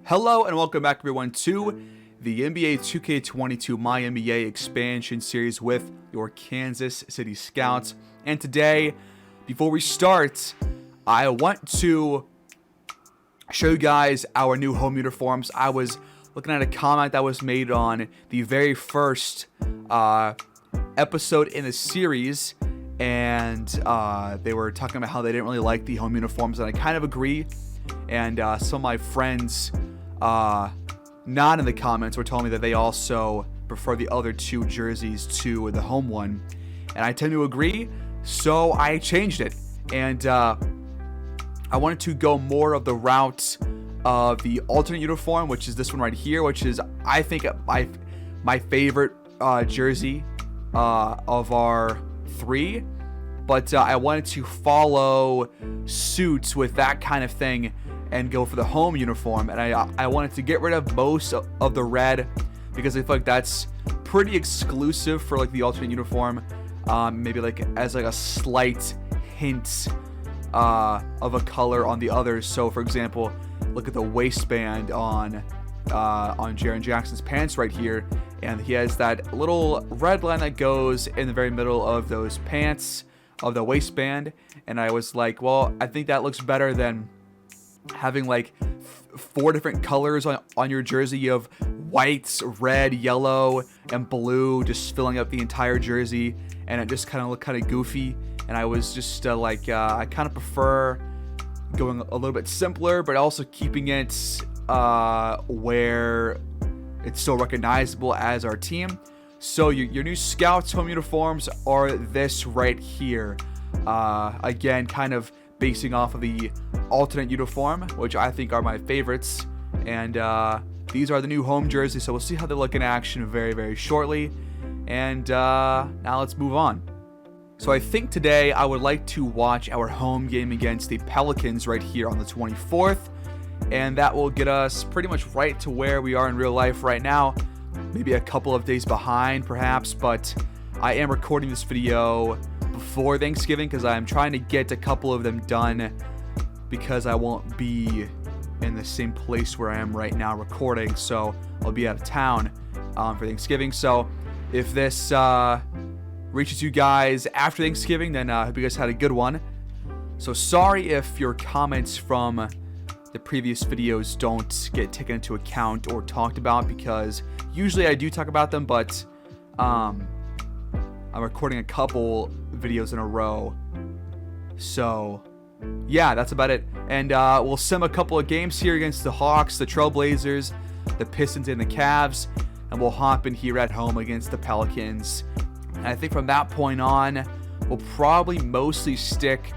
Hello and welcome back everyone to the NBA 2K22 MyNBA expansion series with your Kansas City Scouts. And today, before we start, I want to show you guys our new home uniforms. I was looking at a comment that was made on the very first episode in the series, and they were talking about how they didn't really like the home uniforms, and I kind of agree. And some of my friends not in the comments were telling me that they also prefer the other two jerseys to the home one, and I tend to agree, so I changed it. And I wanted to go more of the route of the alternate uniform, which is this one right here, which is, I think, my favorite jersey of our three. But I wanted to follow suit with that kind of thing and go for the home uniform. And I wanted to get rid of most of the red because I feel like that's pretty exclusive for like the alternate uniform. Maybe like as like a slight hint of a color on the others. So for example, look at the waistband on Jaren Jackson's pants right here, and he has that little red line that goes in the very middle of those pants, of the waistband. And I was like, well, I think that looks better than having like four different colors on your jersey. You have white, red, yellow, and blue just filling up the entire jersey, and it just kind of looked kind of goofy. And I was just I kind of prefer going a little bit simpler, but also keeping it where it's still recognizable as our team. So your new Scouts home uniforms are this right here. Again, kind of basing off of the alternate uniform, which I think are my favorites. And these are the new home jerseys, so we'll see how they look in action very, very shortly. And now let's move on. So I think today I would like to watch our home game against the Pelicans right here on the 24th. And that will get us pretty much right to where we are in real life right now. Maybe a couple of days behind perhaps, but I am recording this video before Thanksgiving because I'm trying to get a couple of them done because I won't be in the same place where I am right now recording. So I'll be out of town for Thanksgiving. So if this reaches you guys after Thanksgiving, then I hope you guys had a good one. So sorry if your comments from the previous videos don't get taken into account or talked about, because usually I do talk about them, but I'm recording a couple videos in a row. So yeah, that's about it. And we'll sim a couple of games here against the Hawks, the Trailblazers, the Pistons, and the Cavs, and we'll hop in here at home against the Pelicans. And I think from that point on, we'll probably mostly stick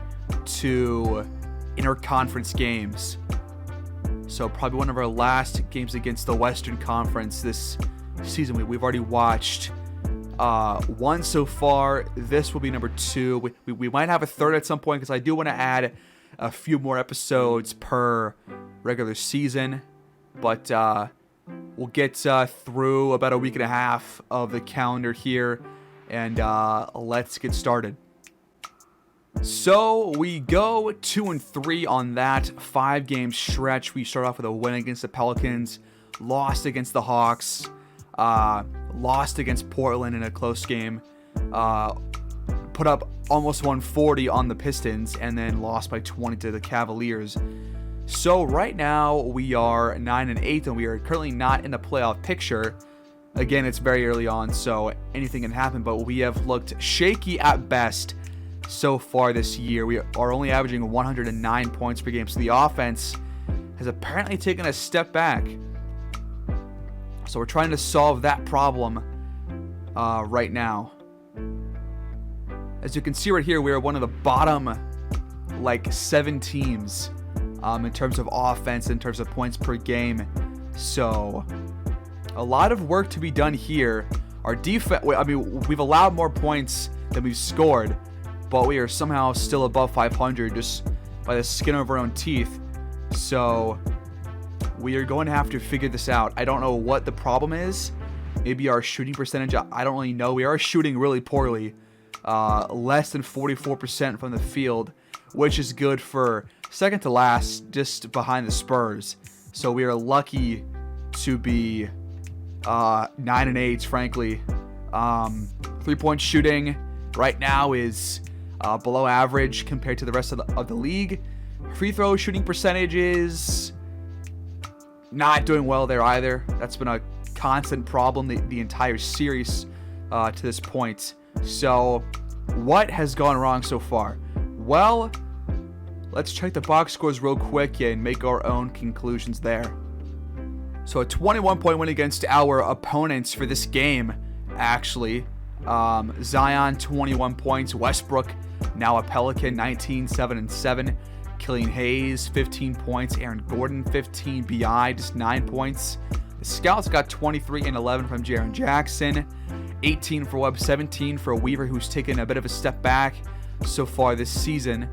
to interconference games. So probably one of our last games against the Western Conference this season. We've already watched one so far. This will be number two. We might have a third at some point because I do want to add a few more episodes per regular season. But we'll get through about a week and a half of the calendar here, and let's get started. So we go 2-3 on that 5-game stretch. We start off with a win against the Pelicans, lost against the Hawks, lost against Portland in a close game, put up almost 140 on the Pistons, and then lost by 20 to the Cavaliers. So right now we are 9-8, and we are currently not in the playoff picture. Again, it's very early on, so anything can happen, but we have looked shaky at best so far this year. We are only averaging 109 points per game, so the offense has apparently taken a step back. So we're trying to solve that problem right now. As you can see right here, we are one of the bottom 7 teams in terms of offense, in terms of points per game. So a lot of work to be done here. Our defense, I mean, we've allowed more points than we've scored, but we are somehow still above 500 just by the skin of our own teeth. So we are going to have to figure this out. I don't know what the problem is. Maybe our shooting percentage, I don't really know. We are shooting really poorly. Less than 44% from the field, which is good for second to last, just behind the Spurs. So we are lucky to be 9-8, frankly. 3-point shooting right now is below average compared to the rest of the league. Free throw shooting percentage is not doing well there either. That's been a constant problem the entire series to this point. So what has gone wrong so far? Well, let's check the box scores real quick and make our own conclusions there. So a 21-point win against our opponents for this game, actually. Zion, 21 points. Westbrook, now a Pelican, 19, 7, and 7. Killian Hayes, 15 points. Aaron Gordon, 15. B.I., just 9 points. The Scouts got 23 and 11 from Jaren Jackson. 18 for Webb, 17 for Weaver, who's taken a bit of a step back so far this season.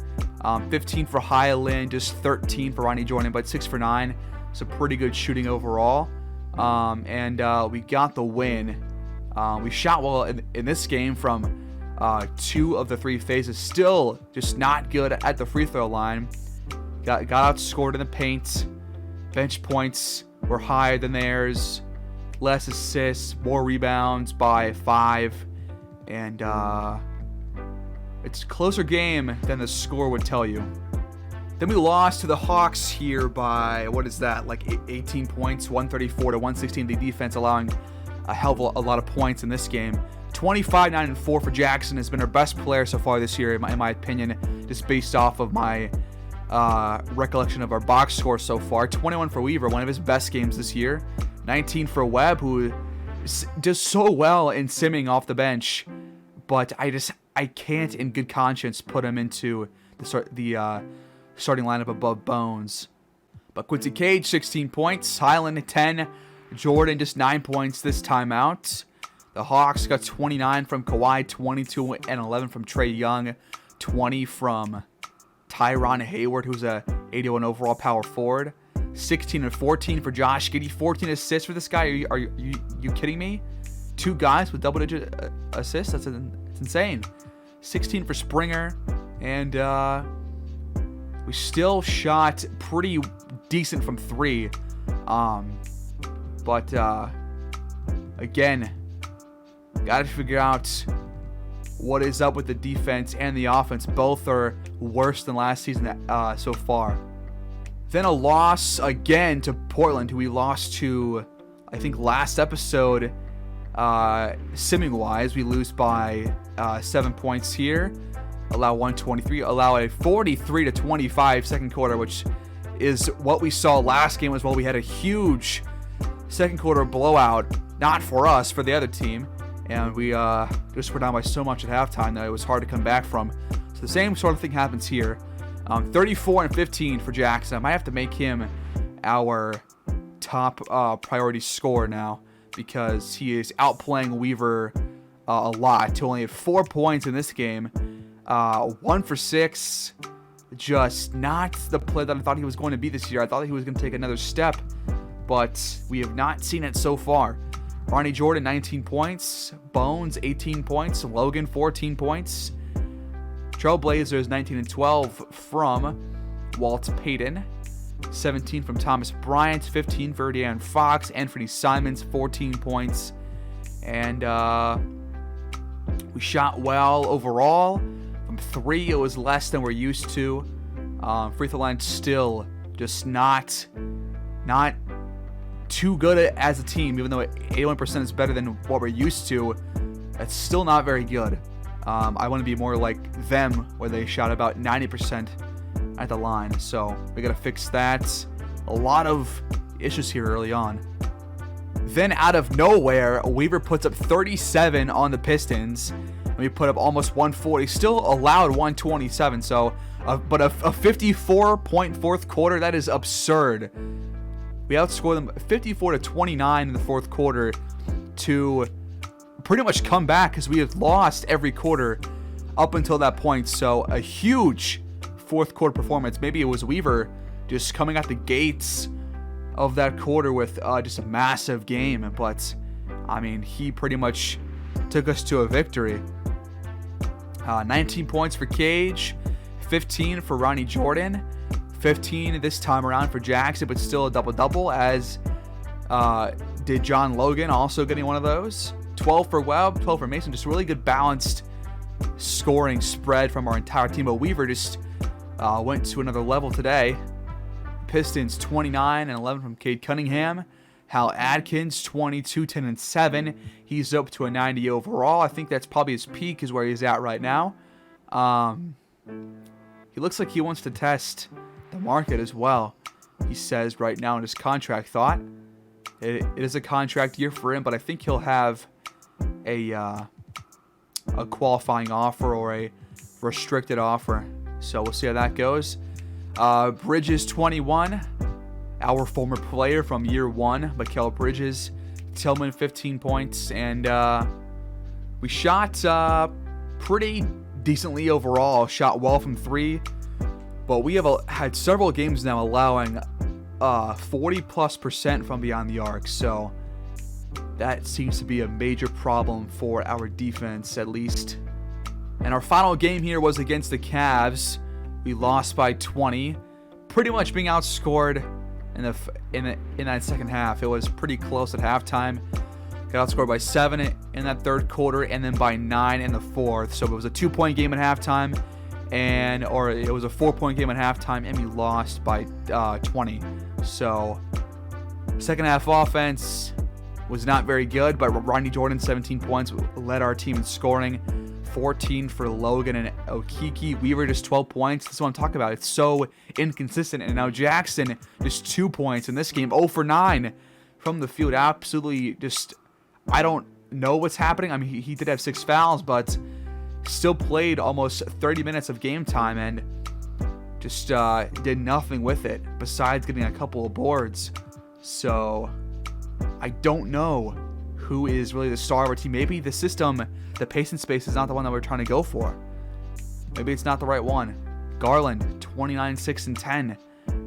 15 for Highland, just 13 for Ronnie Jordan, but 6 for 9. So pretty good shooting overall. And we got the win. We shot well in this game from 2 of the 3 phases. Still just not good at the free throw line. Got outscored in the paint. Bench points were higher than theirs. Less assists, more rebounds by 5. And it's a closer game than the score would tell you. Then we lost to the Hawks here by, what is that, like 18 points, 134 to 116. The defense allowing a hell of a lot of points in this game. 25, 9, and 4 for Jackson has been our best player so far this year, in my opinion, just based off of my recollection of our box score so far. 21 for Weaver, one of his best games this year. 19 for Webb, who does so well in simming off the bench, but I can't in good conscience put him into the starting lineup above Bones. But Quincy Cage, 16 points. Highland, 10. Jordan, just 9 points this time out. The Hawks got 29 from Kawhi, 22 and 11 from Trae Young, 20 from Tyron Hayward, who's a 81 overall power forward. 16 and 14 for Josh Giddey, 14 assists for this guy. Are you kidding me? 2 guys with double-digit assists? That's insane. 16 for Springer, and we still shot pretty decent from 3. But again, got to figure out what is up with the defense and the offense. Both are worse than last season so far. Then a loss again to Portland, who we lost to, I think, last episode. Simming-wise, we lose by 7 points here. Allow 123. Allow a 43-25 second quarter, which is what we saw last game as well. We had a huge second quarter blowout, not for us, for the other team. And we just were down by so much at halftime that it was hard to come back from. So the same sort of thing happens here. 34 and 15 for Jackson. I might have to make him our top priority scorer now, because he is outplaying Weaver a lot. To only have 4 points in this game. 1 for 6. Just not the player that I thought he was going to be this year. I thought he was going to take another step, but we have not seen it so far. Ronnie Jordan, 19 points. Bones, 18 points. Logan, 14 points. Trailblazers, 19 and 12 from Walt Payton. 17 from Thomas Bryant. 15 for De'Aaron Fox. Anthony Simons, 14 points. And we shot well overall. From 3, it was less than we're used to. Free throw line still just not too good as a team, even though 81% is better than what we're used to. It's still not very good. I want to be more like them, where they shot about 90% at the line. So we got to fix that. A lot of issues here early on. Then out of nowhere, Weaver puts up 37 on the Pistons. And we put up almost 140. Still allowed 127. So, but a 54-point fourth quarter, that is absurd. We outscored them 54-29 in the fourth quarter to pretty much come back, because we had lost every quarter up until that point. So a huge fourth quarter performance. Maybe it was Weaver just coming out the gates of that quarter with just a massive game. But, I mean, he pretty much took us to a victory. 19 points for Cage, 15 for Ronnie Jordan, 15 this time around for Jackson, but still a double-double, as did John Logan, also getting one of those. 12 for Webb, 12 for Mason. Just really good balanced scoring spread from our entire team. But Weaver just went to another level today. Pistons 29 and 11 from Cade Cunningham. Hal Adkins 22, 10 and 7. He's up to a 90 overall. I think that's probably his peak, is where he's at right now. He looks like he wants to test the market as well. He says right now in his contract thought. It is a contract year for him, but I think he'll have a qualifying offer or a restricted offer. So we'll see how that goes. Bridges 21, our former player from year 1, Mikal Bridges. Tillman 15 points, and we shot pretty decently overall. Shot well from 3, but we have had several games now allowing 40+% from beyond the arc. So that seems to be a major problem for our defense, at least. And our final game here was against the Cavs. We lost by 20, pretty much being outscored in that second half. It was pretty close at halftime. Got outscored by 7 in that third quarter, and then by 9 in the fourth. So it was a 2-point game at halftime, or it was a 4-point game at halftime, and we lost by 20. So second half offense was not very good, but Rodney Jordan, 17 points, led our team in scoring. 14 for Logan and Okeke. Weaver just 12 points. This is what I'm talking about. It's so inconsistent. And now Jackson just 2 points in this game. 0 for 9 from the field. Absolutely just, I don't know what's happening. I mean, he did have 6 fouls, but still played almost 30 minutes of game time and just did nothing with it besides getting a couple of boards. So I don't know who is really the star of our team. Maybe the system, the pace and space, is not the one that we're trying to go for. Maybe it's not the right one. Garland, 29, 6 and 10.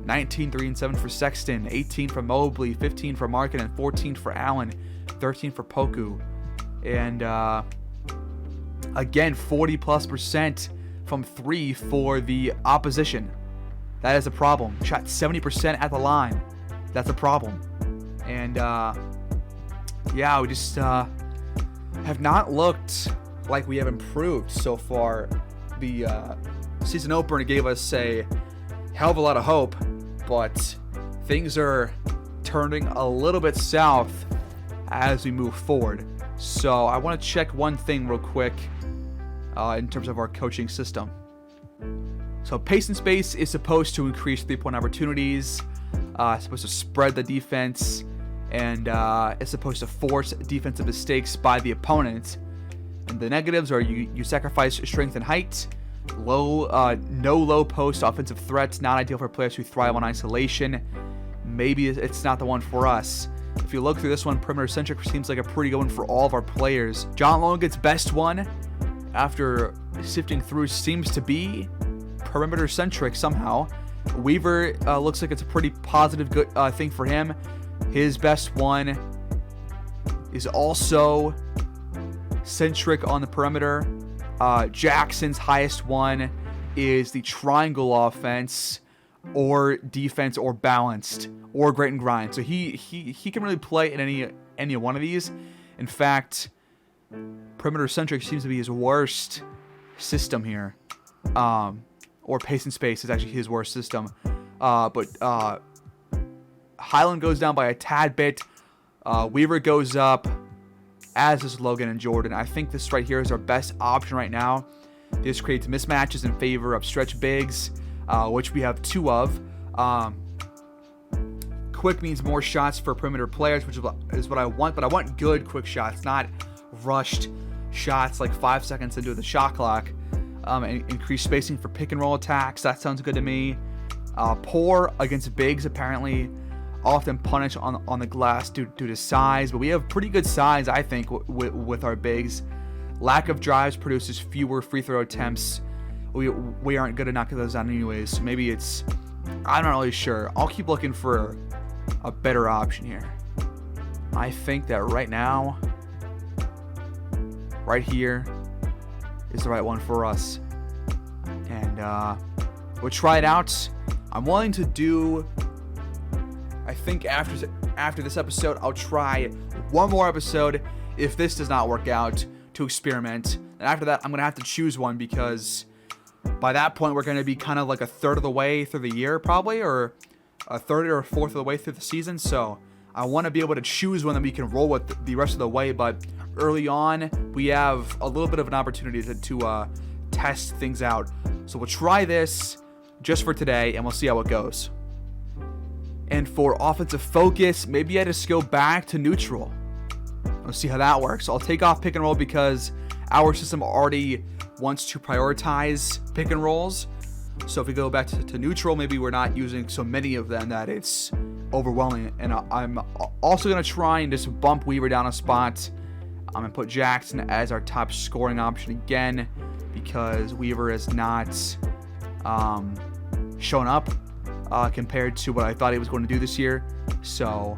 19, 3 and 7 for Sexton. 18 for Mobley. 15 for Markin. And 14 for Allen. 13 for Poku. And again, 40+% from 3 for the opposition. That is a problem. Shot 70% at the line. That's a problem. And yeah, we just have not looked like we have improved so far. The season opener gave us a hell of a lot of hope, but things are turning a little bit south as we move forward. So I want to check one thing real quick in terms of our coaching system. So pace and space is supposed to increase 3-point opportunities. It's supposed to spread the defense, and it's supposed to force defensive mistakes by the opponent. And the negatives are you sacrifice strength and height, no low post offensive threats, not ideal for players who thrive on isolation. Maybe it's not the one for us. If you look through this one, perimeter centric seems like a pretty good one for all of our players. John Logan's best one, after sifting through, seems to be perimeter centric somehow. Weaver looks like it's a pretty positive good thing for him. His best one is also centric on the perimeter. Jackson's highest one is the triangle offense, or defense, or balanced, or grit and grind. So he can really play in any one of these. In fact, perimeter centric seems to be his worst system here. Or pace and space is actually his worst system. But Highland goes down by a tad bit. Weaver goes up, as is Logan and Jordan. I think this right here is our best option right now. This creates mismatches in favor of stretch bigs, which we have 2 of. Quick means more shots for perimeter players, which is what I want. But I want good quick shots, not rushed shots like 5 seconds into the shot clock. And increased spacing for pick and roll attacks. That sounds good to me. Poor against bigs, apparently. Often punished on the glass due to size, but we have pretty good size, I think, with our bigs. Lack of drives produces fewer free throw attempts. We aren't good at knocking those down anyways, so maybe it's, I'm not really sure. I'll keep looking for a better option here. I think that right now, right here, is the right one for us. And we'll try it out. I'm willing to do, I think after this episode, I'll try one more episode if this does not work out to experiment. And after that, I'm going to have to choose one because by that point, we're going to be kind of like a third of the way through the year probably, or a third or a fourth of the way through the season. So I want to be able to choose one that we can roll with the rest of the way. But early on, we have a little bit of an opportunity to test things out. So we'll try this just for today, and we'll see how it goes. And for offensive focus, maybe I just go back to neutral. Let's see how that works. I'll take off pick and roll because our system already wants to prioritize pick and rolls. So if we go back to neutral, maybe we're not using so many of them that it's overwhelming. And I'm also going to try and just bump Weaver down a spot. I'm going to put Jackson as our top scoring option again because Weaver has not shown up compared to what I thought he was going to do this year. So,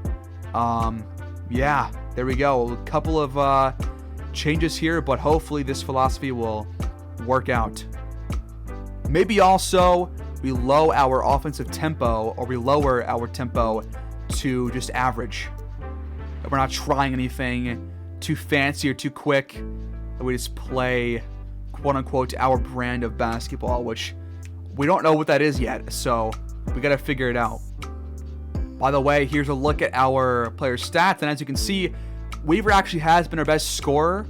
yeah, there we go. A couple of changes here, but hopefully this philosophy will work out. Maybe also we lower our offensive tempo, or we lower our tempo to just average. We're not trying anything too fancy or too quick. We just play, quote unquote, our brand of basketball, which we don't know what that is yet. So we got to figure it out. By the way, here's a look at our player stats. And as you can see, Weaver actually has been our best scorer.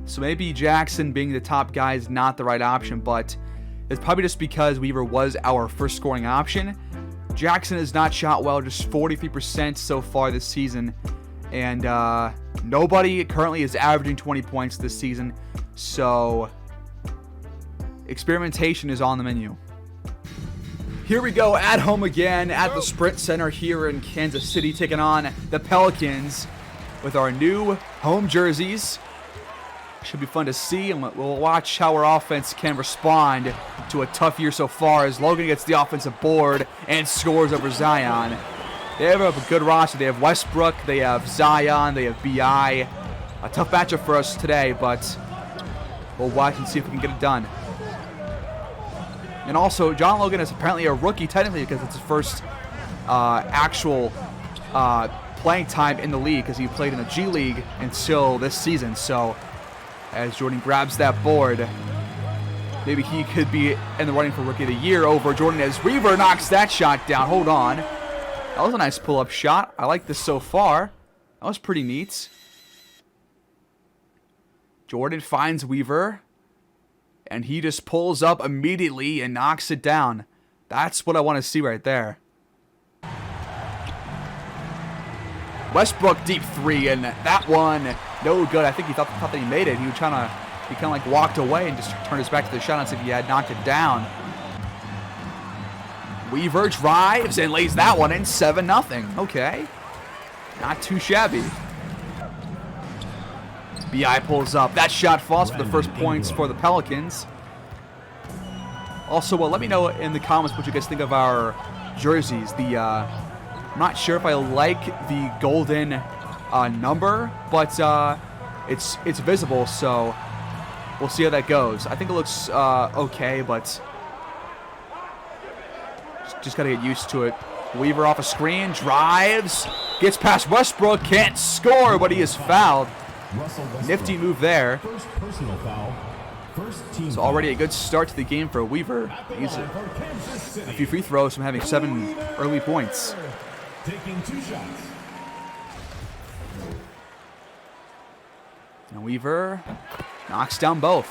So maybe Jackson being the top guy is not the right option, but it's probably just because Weaver was our first scoring option. Jackson has not shot well, just 43% so far this season. And nobody currently is averaging 20 points this season. So experimentation is on the menu. Here we go, at home again at the Sprint Center here in Kansas City, taking on the Pelicans with our new home jerseys. Should be fun to see, and we'll watch how our offense can respond to a tough year so far as Logan gets the offensive board and scores over Zion. They have a good roster. They have Westbrook, they have Zion, they have B.I. A tough matchup for us today, but we'll watch and see if we can get it done. And also, John Logan is apparently a rookie technically because it's his first actual playing time in the league because he played in the G League until this season. So as Jordan grabs that board, maybe he could be in the running for Rookie of the Year over Jordan as Weaver knocks that shot down. Hold on. That was a nice pull-up shot. I like this so far. That was pretty neat. Jordan finds Weaver, and he just pulls up immediately and knocks it down. That's what I want to see right there. Westbrook deep three, and that one, no good. I think he thought that he made it. He kind of like walked away and just turned his back to the shot and see if he had knocked it down. Weaver drives and lays that one in, 7-0. Okay, not too shabby. B.I. pulls up. That shot falls for the first points for the Pelicans. Also, let me know in the comments what you guys think of our jerseys. I'm not sure if I like the golden number, but it's visible, so we'll see how that goes. I think it looks okay, but just gotta get used to it. Weaver off a screen, drives, gets past Westbrook, can't score, but he is fouled. Nifty move there. So already a good start to the game for Weaver. He's a few free throws from having 7 early points. Taking 2 shots. And Weaver knocks down both.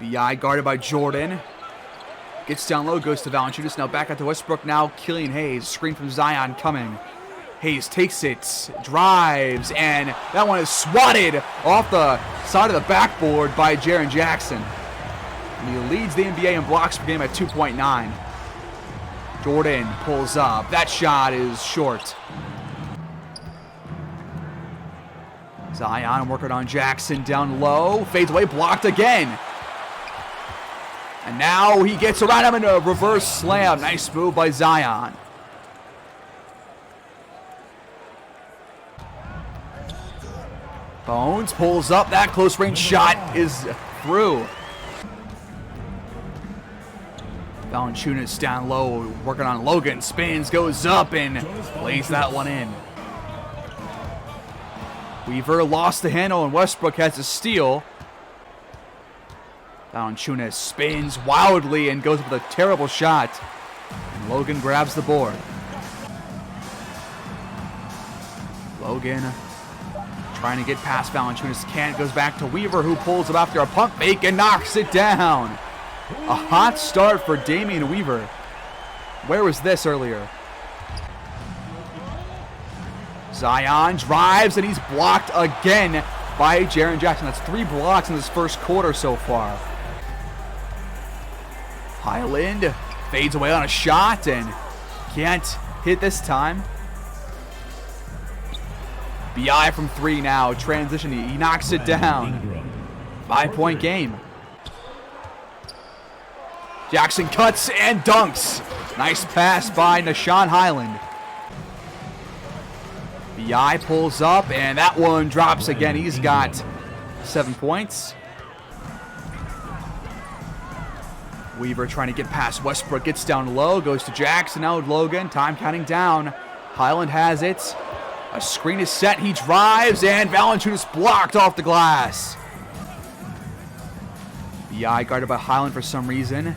B.I. guarded by Jordan. Gets down low, goes to Valanciunas. Now back out to Westbrook. Now Killian Hayes. Screen from Zion coming. Hayes takes it, drives, and that one is swatted off the side of the backboard by Jaren Jackson. And he leads the NBA in blocks per game at 2.9. Jordan pulls up. That shot is short. Zion working on Jackson down low. Fades away, blocked again. And now he gets around him in a reverse slam. Nice move by Zion. Bones pulls up. That close range shot is through. Valanciunas down low, working on Logan. Spins, goes up, and lays that one in. Weaver lost the handle, and Westbrook has a steal. Valanciunas spins wildly and goes with a terrible shot. And Logan grabs the board. Logan trying to get past Valanciunas. Can't. Goes back to Weaver, who pulls up after a pump fake and knocks it down. A hot start for Damian Weaver. Where was this earlier? Zion drives, and he's blocked again by Jaren Jackson. That's 3 blocks in this first quarter so far. Highland fades away on a shot and can't hit this time. BI from 3 now. Transition, he knocks it down. 5-point game. Jackson cuts and dunks. Nice pass by Nashawn Highland. BI pulls up, and that one drops again. He's got 7 points. Weaver trying to get past Westbrook. Gets down low, goes to Jackson. Now Logan, time counting down. Highland has it. A screen is set. He drives, and Valanciunas blocked off the glass. BI guarded by Highland for some reason.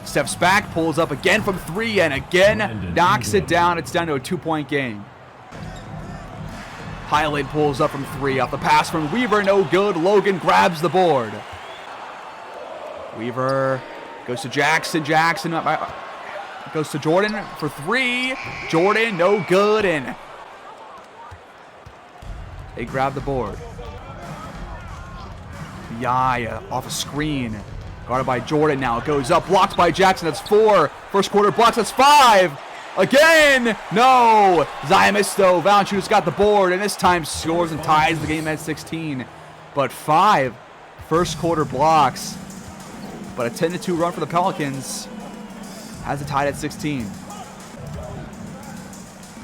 Steps back, pulls up again from 3, and again knocks it down. It's down to a 2-point game. Highland pulls up from 3. Off the pass from Weaver, no good. Logan grabs the board. Weaver goes to Jackson. Jackson goes to Jordan for 3. Jordan, no good, and they grab the board. BI off a screen. Guarded by Jordan now. It goes up. Blocked by Jackson. That's 4. First quarter blocks. That's 5. Again. No. Zion missed though. Valanciunas got the board, and this time scores and ties the game at 16. But 5 first quarter blocks. But a 10-2 run for the Pelicans has it tied at 16.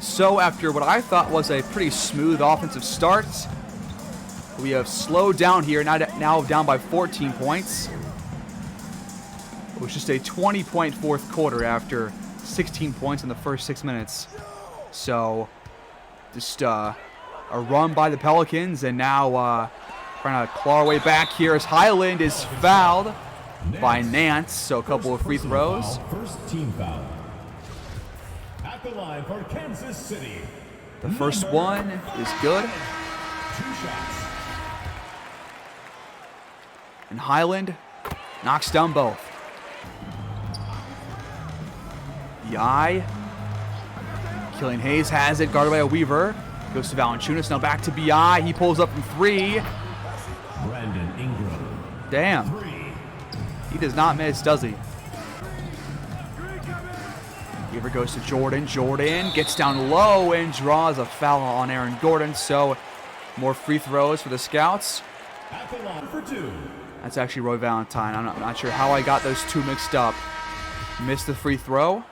So after what I thought was a pretty smooth offensive start, we have slowed down here, now down by 14 points. It was just a 20-point fourth quarter after 16 points in the first 6 minutes. So just a run by the Pelicans, and now trying to claw our way back here as Highland is fouled by Nance. So a couple of free throws. First team foul. At the line for Kansas City. The first one is good. 2 shots. And Highland knocks down both. BI. Killian Hayes has it, guarded by a Weaver. Goes to Valanciunas, now back to BI. He pulls up from 3. Brandon Ingram. Damn. 3. He does not miss, does he? Weaver goes to Jordan. Jordan gets down low and draws a foul on Aaron Gordon. So more free throws for the Scouts. At the line for 2. That's actually Roy Valentine. I'm not sure how I got those two mixed up. Missed the free throw.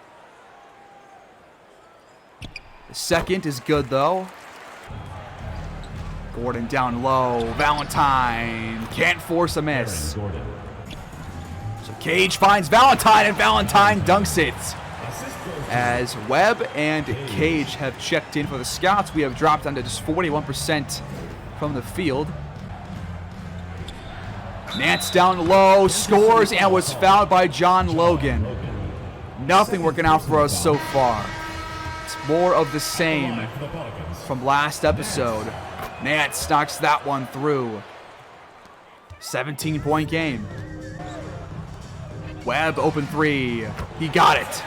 The second is good, though. Gordon down low. Valentine can't force a miss. Aaron Gordon. So Cage finds Valentine, and Valentine dunks it. As Webb and Cage have checked in for the Scouts, we have dropped down to just 41% from the field. Nance down low, scores, and was fouled by John Logan. Nothing working out for us so far. It's more of the same from last episode. Nance knocks that one through. 17-point game. Webb open 3. He got it.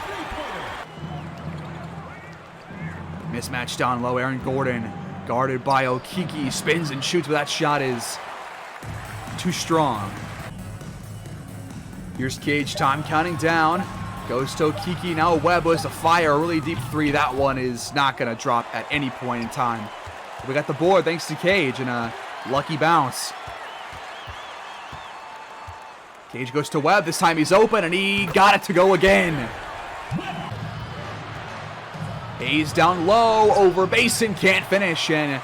Mismatch down low. Aaron Gordon guarded by Okiki. Spins and shoots, but that shot is too strong. Here's Cage, time counting down. Goes to Okiki. Now Webb was to fire a really deep 3. That one is not going to drop at any point in time. We got the board thanks to Cage and a lucky bounce. Cage goes to Webb. This time he's open, and he got it to go again. Hayes down low, over Basin, can't finish, and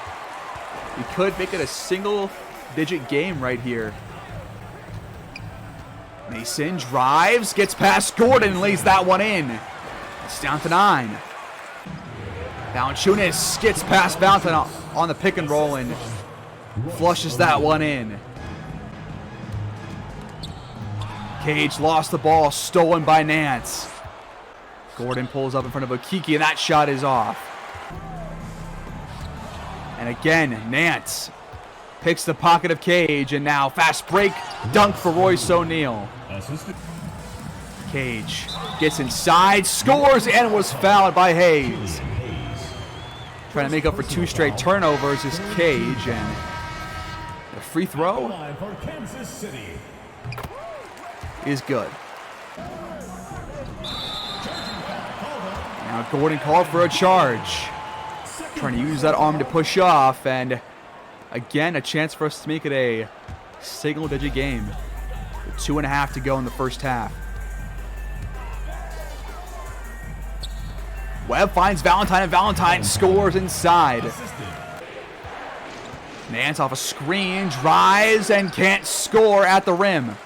we could make it a single-digit game right here. Mason drives, gets past Gordon, and lays that one in. It's down to 9. Valanciunas gets past Valentine on the pick and roll and flushes that one in. Cage lost the ball, stolen by Nance. Gordon pulls up in front of Okeke, and that shot is off. And again, Nance picks the pocket of Cage, and now fast break, dunk for Royce O'Neal. Cage gets inside, scores, and was fouled by Hayes. Trying to make up for 2 straight turnovers is Cage, and the free throw is good. Now Gordon called for a charge. Trying to use that arm to push off, and again, a chance for us to make it a single-digit game. With 2.5 to go in the first half. Webb finds Valentine, and Valentine scores inside. Nance off a screen, drives, and can't score at the rim.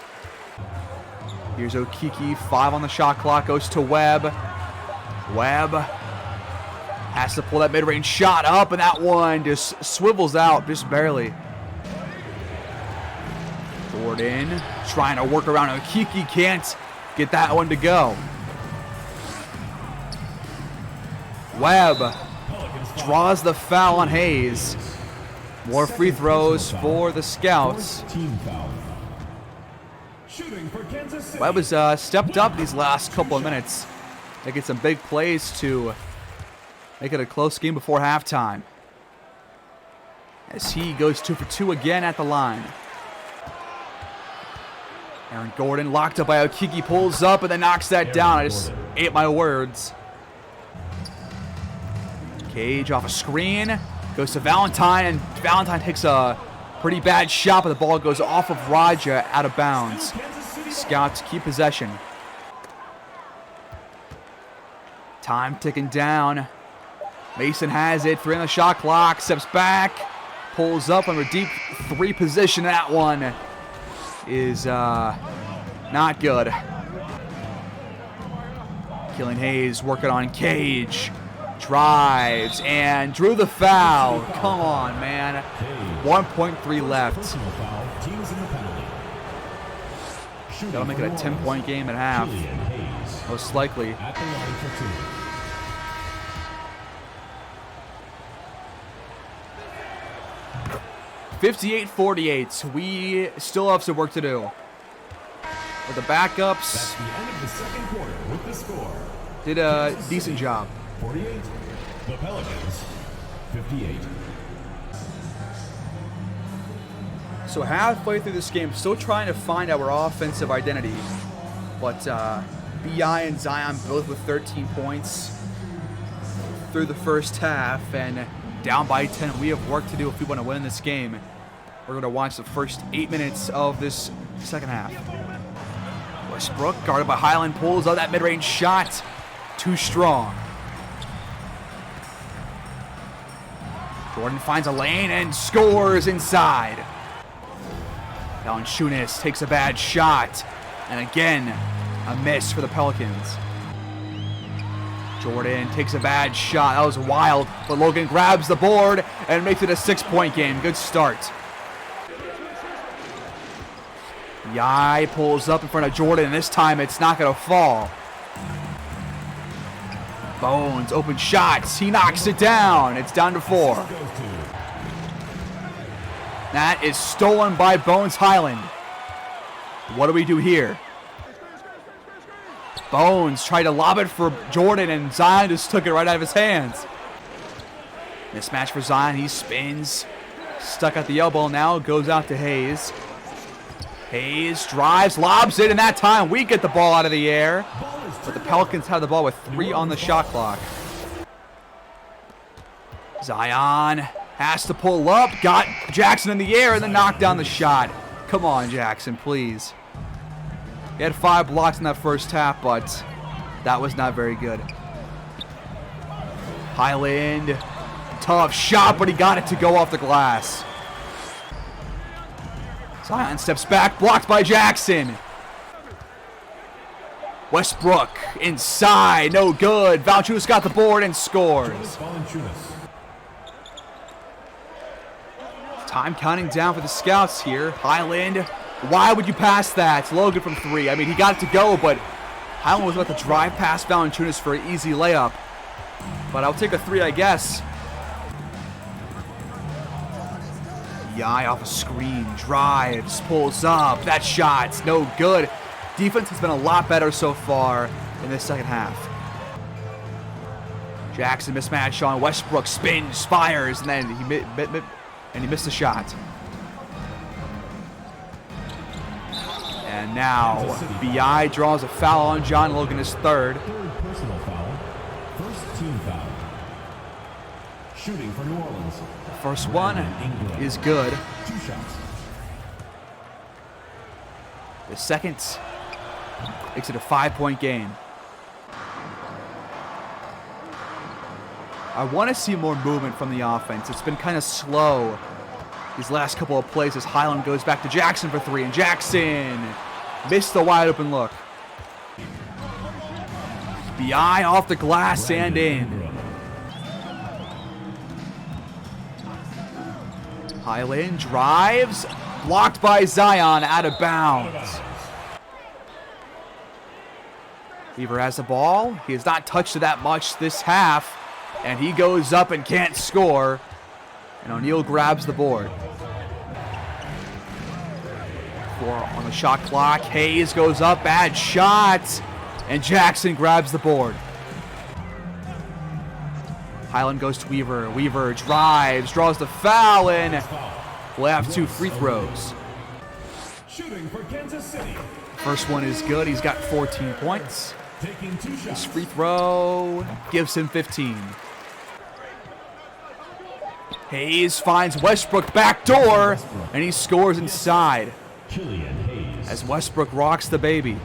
Here's Okeke, 5 on the shot clock, goes to Webb. Webb has to pull that mid-range shot up, and that one just swivels out just barely. Gordon trying to work around Okeke, can't get that one to go. Webb draws the foul on Hayes. More free throws for the Scouts. Webb has stepped up these last couple of minutes, making some big plays to make it a close game before halftime. As he goes 2 for 2 again at the line. Aaron Gordon locked up by Okeke, pulls up and then knocks that down. I just ate my words. Cage off a screen, goes to Valentine, and Valentine takes a pretty bad shot, but the ball goes off of Raja out of bounds. Scouts keep possession. Time ticking down. Mason has it, 3 on the shot clock, steps back, pulls up on a deep 3 position. That one is not good. Killian Hayes working on Cage. Drives and drew the foul. Come on, man. 1.3 left. That'll make it a 10-point game at half. Most likely. 58-48. We still have some work to do. With the backups, That's the end of the second quarter with the score. Did a decent job. 48. The Pelicans, 58. So halfway through this game, still trying to find our offensive identity. But B.I. and Zion both with 13 points through the first half, and down by 10. We have work to do if we want to win this game. We're going to watch the first 8 minutes of this second half. Westbrook, guarded by Highland, pulls out that mid-range shot. Too strong. Jordan finds a lane and scores inside. Valanciunas takes a bad shot. And again, a miss for the Pelicans. Jordan takes a bad shot. That was wild. But Logan grabs the board and makes it a 6-point game. Good start. Yai pulls up in front of Jordan, and this time it's not going to fall. Bones, open shots. He knocks it down. It's down to 4. That is stolen by Bones Highland. What do we do here? Bones tried to lob it for Jordan, and Zion just took it right out of his hands. Mismatch for Zion. He spins. Stuck at the elbow now. Goes out to Hayes. Hayes drives, lobs it, and that time we get the ball out of the air. But the Pelicans have the ball with 3 on the shot clock. Zion has to pull up, got Jackson in the air, and then knocked down the shot. Come on, Jackson, please. He had 5 blocks in that first half, but that was not very good. Highland, tough shot, but he got it to go off the glass. Zion steps back, blocked by Jackson. Westbrook inside, no good. Valanciunas got the board and scores. Time counting down for the Scouts here. Highland, why would you pass that? Logan from 3. I mean, he got it to go, but Highland was about to drive past Valanciunas for an easy layup. But I'll take a 3, I guess. Yai off a screen, drives, pulls up. That shot's no good. Defense has been a lot better so far in this second half. Jackson mismatch on Westbrook, spins, fires, and then he missed the shot. And now BI draws a foul on John Logan, his third. Third personal foul. First team foul. Shooting for New Orleans. First one is good. 2 shots. The second makes it a 5-point game. I want to see more movement from the offense. It's been kind of slow these last couple of plays as Highland goes back to Jackson for 3, and Jackson missed the wide open look. BI off the glass and in. Highland drives, blocked by Zion, out of bounds. Weaver has the ball. He has not touched it that much this half, and he goes up and can't score. And O'Neal grabs the board. 4 on the shot clock. Hayes goes up, bad shot, and Jackson grabs the board. Highland goes to Weaver. Weaver drives, draws the foul, and we'll have 2 free throws. Shooting for Kansas City. First one is good. He's got 14 points. Taking 2 shots. His free throw gives him 15. Hayes finds Westbrook backdoor, and he scores inside Killian Hayes. as Westbrook rocks the baby.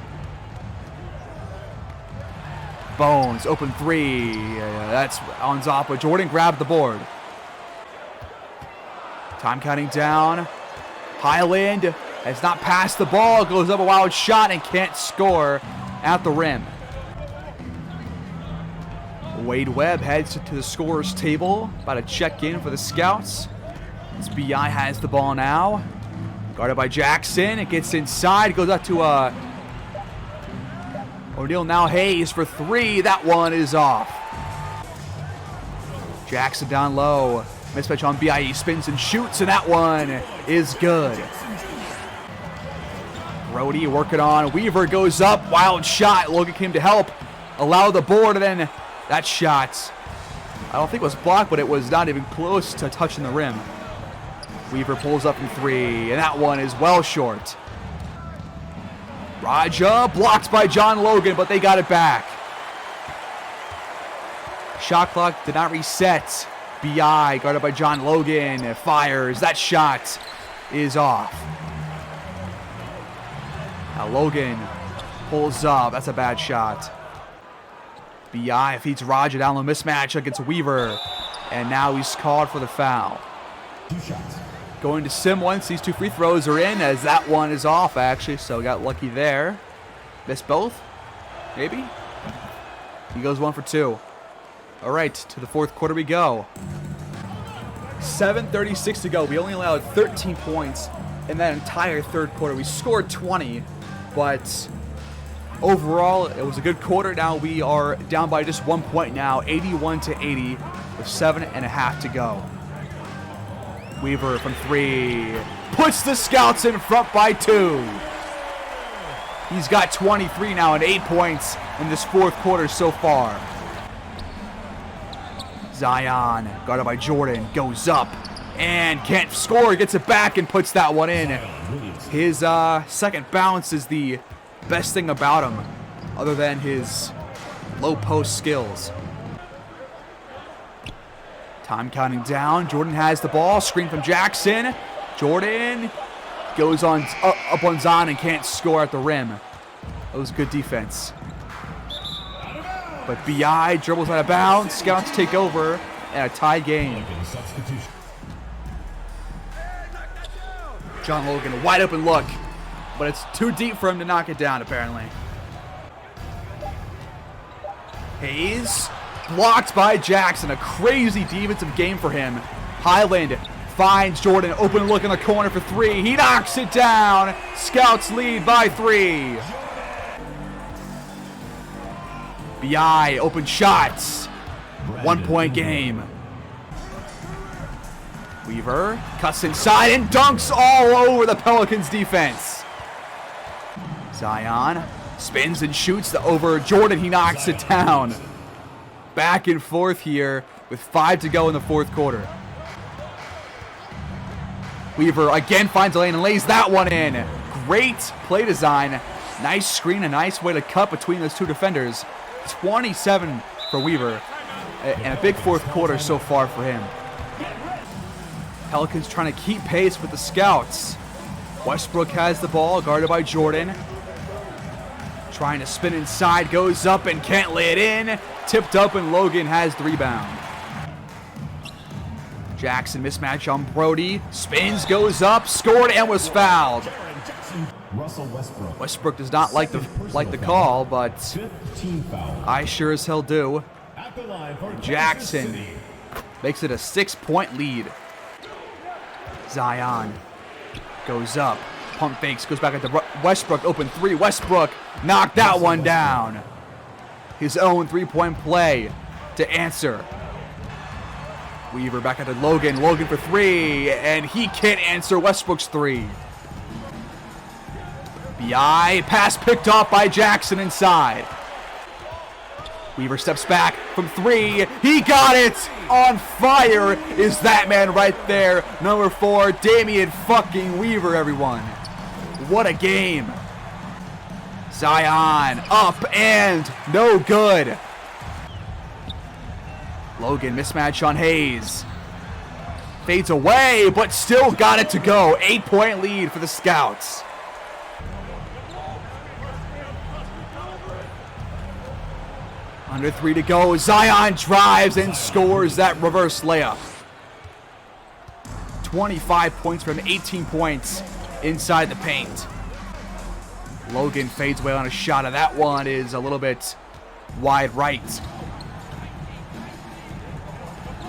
Bones, open 3. That's on Zappa. Jordan grabbed the board. Time counting down. Highland has not passed the ball. Goes up a wild shot and can't score at the rim. Wade Webb heads to the scorer's table. About to check in for the Scouts. As BI has the ball now. Guarded by Jackson. It gets inside. Goes up to O'Neal, now Hayes for 3. That one is off. Jackson down low. Mismatch on BI. He spins and shoots, and that one is good. Brody working on. Weaver goes up. Wild shot. Logan came to help. Allow the board, and then that shot, I don't think it was blocked, but it was not even close to touching the rim. Weaver pulls up from 3, and that one is well short. Raja blocked by John Logan, but they got it back. Shot clock did not reset. BI guarded by John Logan fires. That shot is off. Now Logan pulls up. That's a bad shot. BI feeds Raja down low, mismatch against Weaver, and now he's called for the foul. 2 shots. Going to Sim once these 2 free throws are in, as that one is off, actually, so we got lucky there. Missed both? Maybe? He goes 1 for 2. All right, to the fourth quarter we go. 7:36 to go. We only allowed 13 points in that entire third quarter. We scored 20, but overall, it was a good quarter. Now we are down by just 1 point now, 81-80, with 7.5 to go. Weaver from 3 puts the Scouts in front by 2. He's got 23 now and 8 points in this fourth quarter so far. Zion, guarded by Jordan, goes up and can't score. Gets it back and puts that one in. His second bounce is the best thing about him, other than his low post skills. Time counting down. Jordan has the ball. Screen from Jackson. Jordan goes on up on Zion and can't score at the rim. That was good defense. But BI dribbles out of bounds. Scouts take over and a tie game. John Logan, a wide open look, but it's too deep for him to knock it down, apparently. Hayes blocked by Jackson. A crazy defensive game for him. Highland finds Jordan. Open look in the corner for three. He knocks it down. Scouts lead by 3. BI open shots. 1 point game. Weaver cuts inside and dunks all over the Pelicans defense. Zion spins and shoots over Jordan. He knocks it down. Back and forth here with 5 to go in the 4th quarter. Weaver again finds a lane and lays that one in. Great play design. Nice screen, a nice way to cut between those 2 defenders. 27 for Weaver. And a big 4th quarter so far for him. Pelicans trying to keep pace with the Scouts. Westbrook has the ball, guarded by Jordan. Trying to spin inside, goes up and can't lay it in. Tipped up and Logan has the rebound. Jackson mismatch on Brody. Spins, goes up, scored and was fouled. Westbrook does not like the call, but I sure as hell do. Jackson makes it a 6-point lead. Zion goes up, pump fakes, goes back at the Westbrook, open 3. Westbrook knocked that one down. His own 3-point play to answer. Weaver back at the Logan. Logan for 3, and he can't answer Westbrook's 3. BI pass picked off by Jackson inside. Weaver steps back from 3. He got it! On fire is that man right there. Number 4, Damian fucking Weaver, everyone. What a game. Zion up and no good. Logan mismatch on Hayes. Fades away, but still got it to go. 8-point lead for the Scouts. Under 3 to go. Zion drives and scores that reverse layup. 25 points from 18 points inside the paint. Logan fades away on a shot, and that one is a little bit wide right.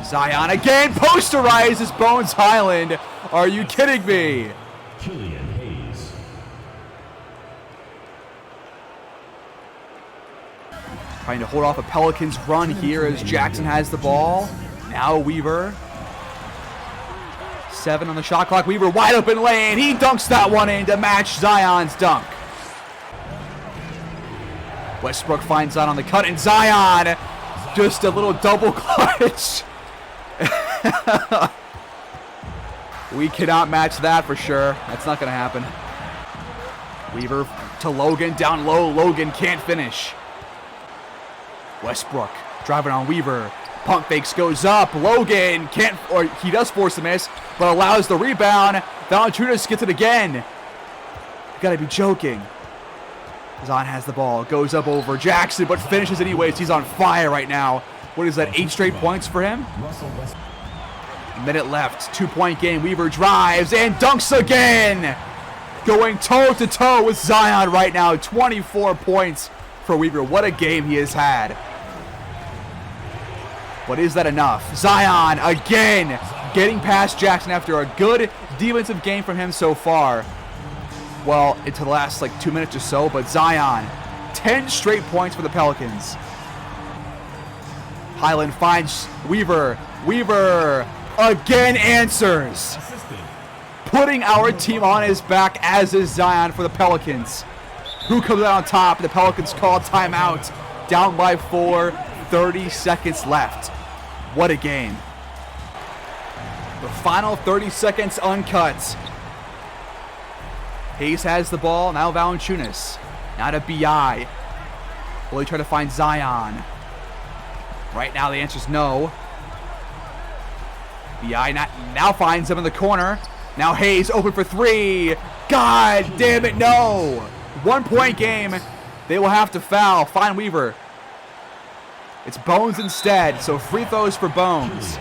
Zion again posterizes Bones Highland. Are you kidding me? Trying to hold off a Pelicans run here as Jackson has the ball. Now Weaver. 7 on the shot clock. Weaver wide open lane. He dunks that one in to match Zion's dunk. Westbrook finds Zion on the cut, and Zion just a little double clutch. We cannot match that for sure. That's not going to happen. Weaver to Logan, down low. Logan can't finish. Westbrook driving on Weaver. Pump fakes, goes up. Logan can't, or he does force a miss, but allows the rebound. Valanciunas gets it again. You gotta be joking. Zion has the ball, goes up over Jackson, but finishes anyways. He's on fire right now. What is that, 8 straight points for him? Minute left, 2-point game. Weaver drives and dunks again. Going toe-to-toe with Zion right now. 24 points for Weaver. What a game he has had. But is that enough? Zion again getting past Jackson after a good defensive game from him so far. Well, into the last 2 minutes or so, but Zion, 10 straight points for the Pelicans. Highland finds Weaver. Weaver again answers. Putting our team on his back, as is Zion for the Pelicans. Who comes out on top? The Pelicans call timeout. Down by 4, 30 seconds left. What a game. The final 30 seconds uncut. Hayes has the ball. Now Valanciunas. Now to BI. Will he try to find Zion? Right now the answer is no. BI now finds him in the corner. Now Hayes open for 3. God damn it, no. 1-point game. They will have to foul. Find Weaver. It's Bones instead, so free throws for Bones.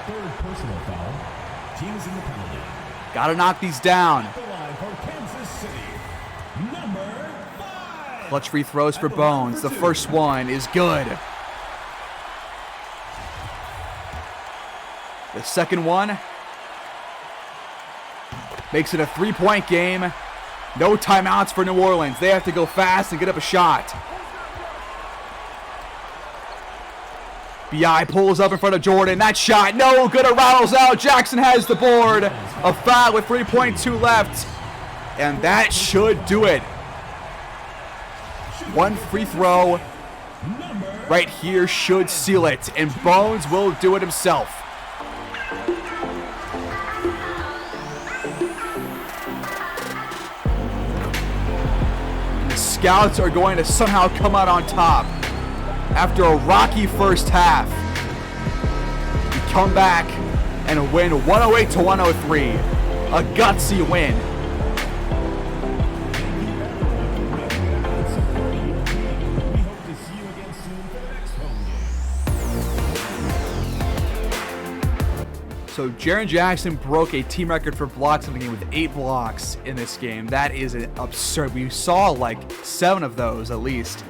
Third personal foul. Teams in the penalty. Got to knock these down. Clutch free throws for Bones. The first one is good. The second one makes it a 3-point game. No timeouts for New Orleans. They have to go fast and get up a shot. B.I. pulls up in front of Jordan. That shot, no good. It rattles out. Jackson has the board. A foul with 3.2 left. And that should do it. One free throw right here should seal it. And Bones will do it himself. And the Scouts are going to somehow come out on top. After a rocky first half, we come back and win 108-103. A gutsy win. So Jaren Jackson broke a team record for blocks in the game with 8 blocks in this game. That is absurd. We saw like 7 of those at least.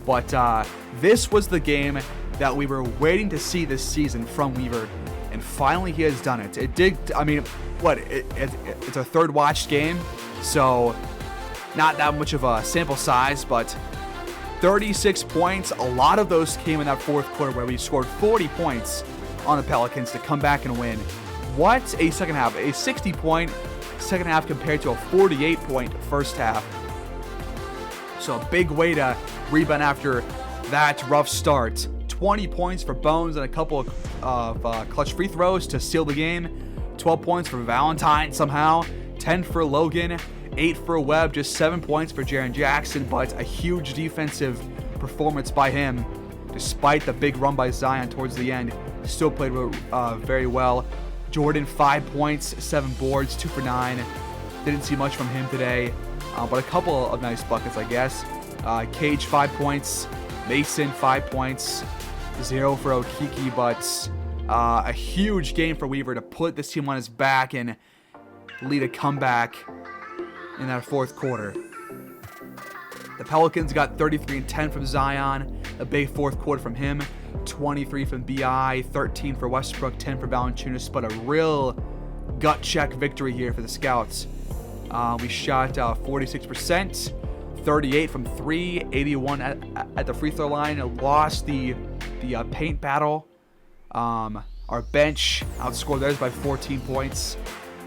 But this was the game that we were waiting to see this season from Weaver, and finally he has done it. It did, I mean, it's a third watched game, so not that much of a sample size, but 36 points. A lot of those came in that fourth quarter where we scored 40 points on the Pelicans to come back and win. What a second half. A 60-point second half compared to a 48-point first half. So a big way to rebound after that rough start. 20 points for Bones and a couple of clutch free throws to seal the game. 12 points for Valentine somehow. 10 for Logan. 8 for Webb. Just 7 points for Jaren Jackson, but a huge defensive performance by him. Despite the big run by Zion towards the end, still played very well. Jordan, 5 points, 7 boards, 2 for 9. Didn't see much from him today. But a couple of nice buckets, I guess. Cage, 5 points. Mason, 5 points. 0 for Okiki, but a huge game for Weaver to put this team on his back and lead a comeback in that fourth quarter. The Pelicans got 33 and 10 from Zion. A big fourth quarter from him. 23 from B.I., 13 for Westbrook, 10 for Valanciunas, but a real gut check victory here for the Scouts. We shot 46%, 38 from 3, 81 at the free throw line. Lost the paint battle. Our bench outscored theirs by 14 points.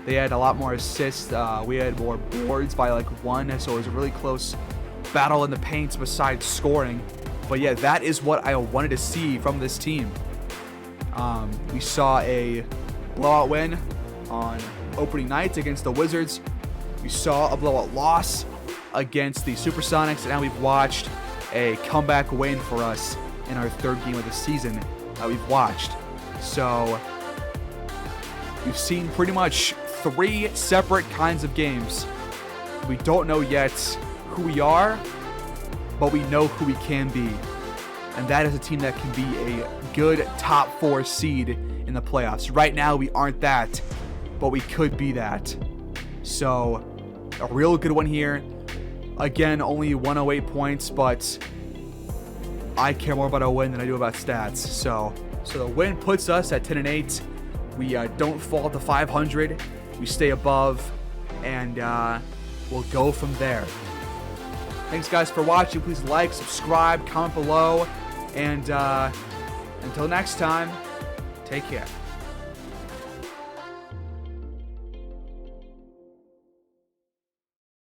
They had a lot more assists. We had more boards by like 1, so it was a really close battle in the paint besides scoring. But yeah, that is what I wanted to see from this team. We saw a blowout win on opening night against the Wizards. We saw a blowout loss against the Supersonics, and now we've watched a comeback win for us in our third game of the season that we've watched. So we've seen pretty much 3 separate kinds of games. We don't know yet who we are, but we know who we can be. And that is a team that can be a good top 4 seed in the playoffs. Right now, we aren't that, but we could be that. So, a real good one here. Again, only 108 points, but I care more about a win than I do about stats. So the win puts us at 10 and 8. We don't fall to 500. We stay above, and we'll go from there. Thanks, guys, for watching. Please like, subscribe, comment below, and until next time, take care.